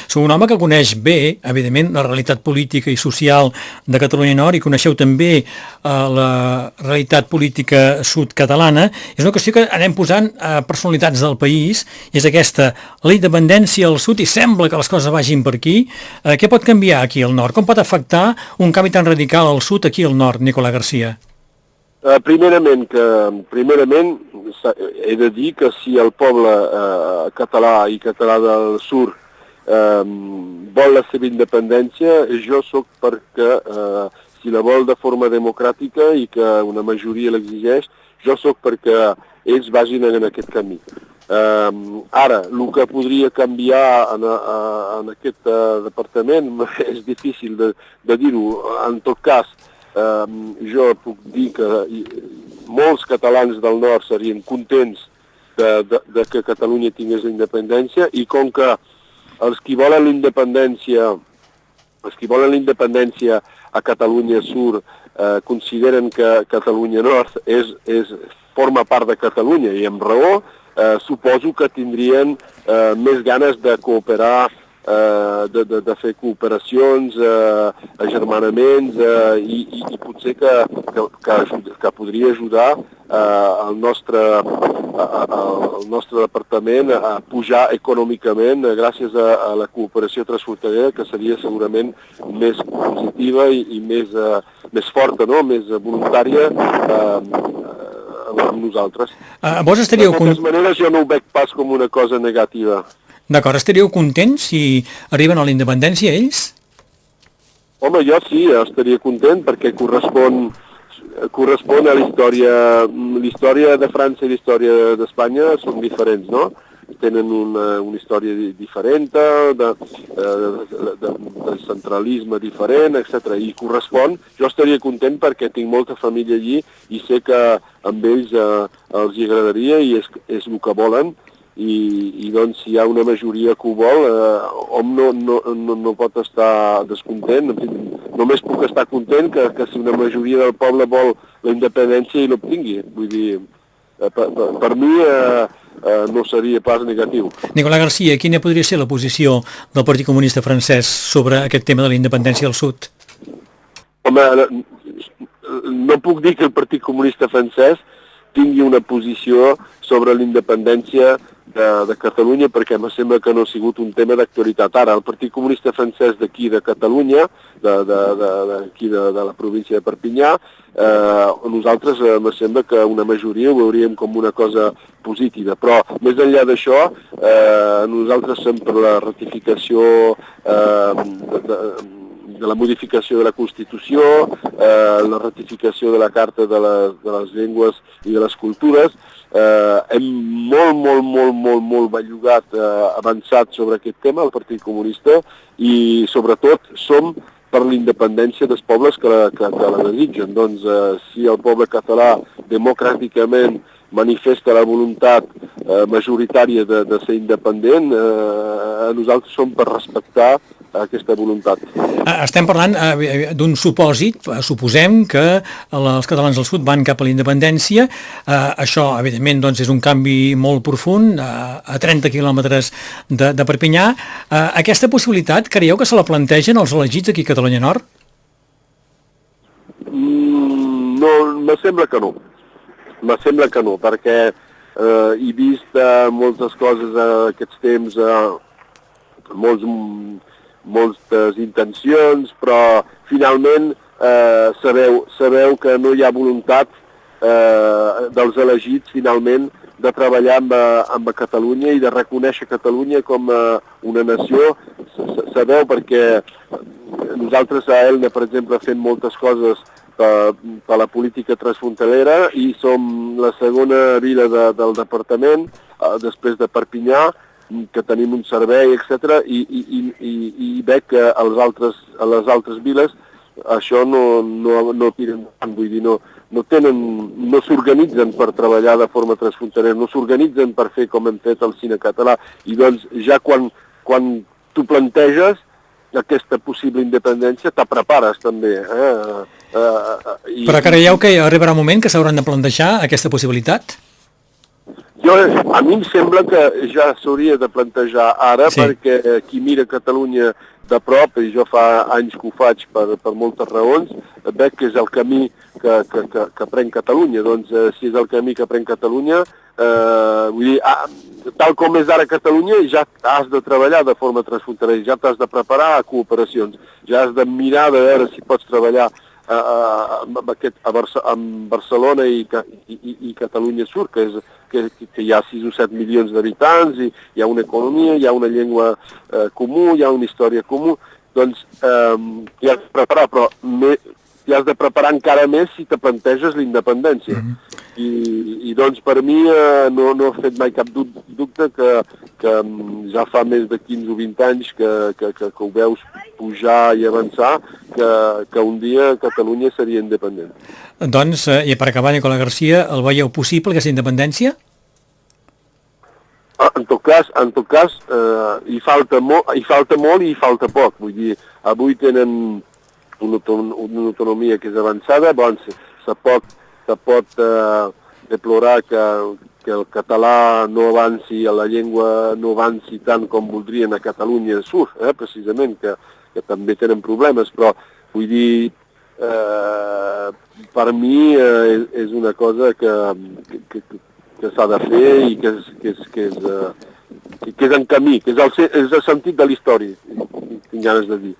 Sou un home que coneix bé, evidentment, la realitat política i social de Catalunya Nord i coneixeu també la realitat política sud-catalana. És una qüestió que anem posant personalitats del país, és aquesta, la independència al sud, i sembla que les coses vagin per aquí. Què pot canviar aquí al nord? Com pot afectar un canvi tan radical al sud aquí al nord, Nicolás García? Primerament, he de dir que si el poble català i català del sur vol la seva independència, jo sóc perquè, si la vol de forma democràtica i que una majoria l'exigeix, jo sóc perquè ells vagin en aquest camí. Ara, el que podria canviar en aquest departament és difícil de dir-ho. En tot cas, jo puc dir que molts catalans del nord serien contents de que Catalunya tingués la independència, i com que els qui volen la independència a Catalunya Sur consideren que Catalunya Nord forma part de Catalunya, i amb raó, suposo que tindrien més ganes de cooperar, de fer cooperacions, agermanaments, i potser que podria ajudar el nostre departament a pujar econòmicament gràcies a la cooperació transfronterera, que seria segurament més positiva i més forta, no? Més voluntària amb nosaltres. Vos estaríeu... De totes maneres, jo no ho veig pas com una cosa negativa. D'acord, estaríeu contents si arriben a la independència ells? Home, jo sí, estaria content perquè correspon a la història. L'història de França i l'història d'Espanya són diferents, no? Tenen una història diferent, de centralisme diferent, etc. I correspon, jo estaria content perquè tinc molta família allí i sé que amb ells els hi agradaria i és el que volen. I doncs si hi ha una majoria que ho vol, hom no pot estar descontent. Només puc estar content que si una majoria del poble vol la independència i l'obtingui. Vull dir, per mi no seria pas negatiu. Nicolás García, quina podria ser la posició del Partit Comunista francès sobre aquest tema de la independència del sud? Home, no puc dir que el Partit Comunista francès tingui una posició sobre la independència de Catalunya, perquè em sembla que no ha sigut un tema d'actualitat. Ara, el Partit Comunista francès d'aquí de Catalunya, d'aquí de la província de Perpinyà, nosaltres em sembla que una majoria ho veuríem com una cosa positiva. Però, més enllà d'això, nosaltres som per la ratificació de la modificació de la Constitució, la ratificació de la Carta de les Llengües i de les Cultures. Hem molt bellugat, avançat sobre aquest tema, el Partit Comunista, i sobretot som per la independència dels pobles que la desitgen. Doncs si el poble català democràticament manifesta la voluntat majoritària de ser independent, nosaltres som per respectar aquesta voluntat. Estem parlant d'un supòsit, suposem que els catalans del sud van cap a la independència. Això, evidentment, doncs, és un canvi molt profund, a 30 quilòmetres de Perpinyà. Aquesta possibilitat, creieu que se la plantegen els elegits aquí a Catalunya Nord? No, me sembla que no. Me sembla que no, perquè he vist moltes coses aquests temps, moltes intencions, però finalment sabeu que no hi ha voluntat dels elegits finalment de treballar amb Catalunya i de reconèixer Catalunya com una nació. Sabeu, perquè nosaltres a Elna, per exemple, fem moltes coses per la política transfronterera i som la segona vila del departament, després de Perpinyà, que tenim un servei, etc. I veig que a les altres viles això no tiren tant, vull dir, no s'organitzen per treballar de forma transfronterera, no s'organitzen per fer com hem fet el cine català. I doncs ja quan tu planteges aquesta possible independència, te prepares també. Però creieu que arribarà un moment que s'hauran de plantejar aquesta possibilitat? A mi em sembla que ja s'hauria de plantejar ara, Sí. perquè qui mira Catalunya de prop, i jo fa anys que ho faig per moltes raons, veig que és el camí que pren Catalunya. Doncs si és el camí que pren Catalunya, vull dir, tal com és ara Catalunya, ja has de treballar de forma transfronterera, ja t'has de preparar a cooperacions, ja has de mirar de veure si pots treballar amb Barcelona i Catalunya Sur, que hi ha 6 o 7 milions d'habitants, i hi ha una economia, hi ha una llengua comú, hi ha una història comú, doncs t'hi has de preparar, però t'hi has de preparar encara més si te planteges la independència. I doncs per mi no he fet mai cap dubte que ja fa més de 15 o 20 anys que ho veus pujar i avançar, que un dia Catalunya seria independent. Doncs, i per acabar, Nicola Garcia, el veieu possible, aquesta independència? En tot cas, hi falta molt i hi falta poc. Vull dir, avui tenen una autonomia que és avançada, se pot deplorar que el català no avanci, la llengua no avanci tant com voldrien a Catalunya Sur, precisament, que també tenen problemes, però vull dir, per mi és una cosa que s'ha de fer i que és en camí, que és el sentit de la història, tinc ganes de dir.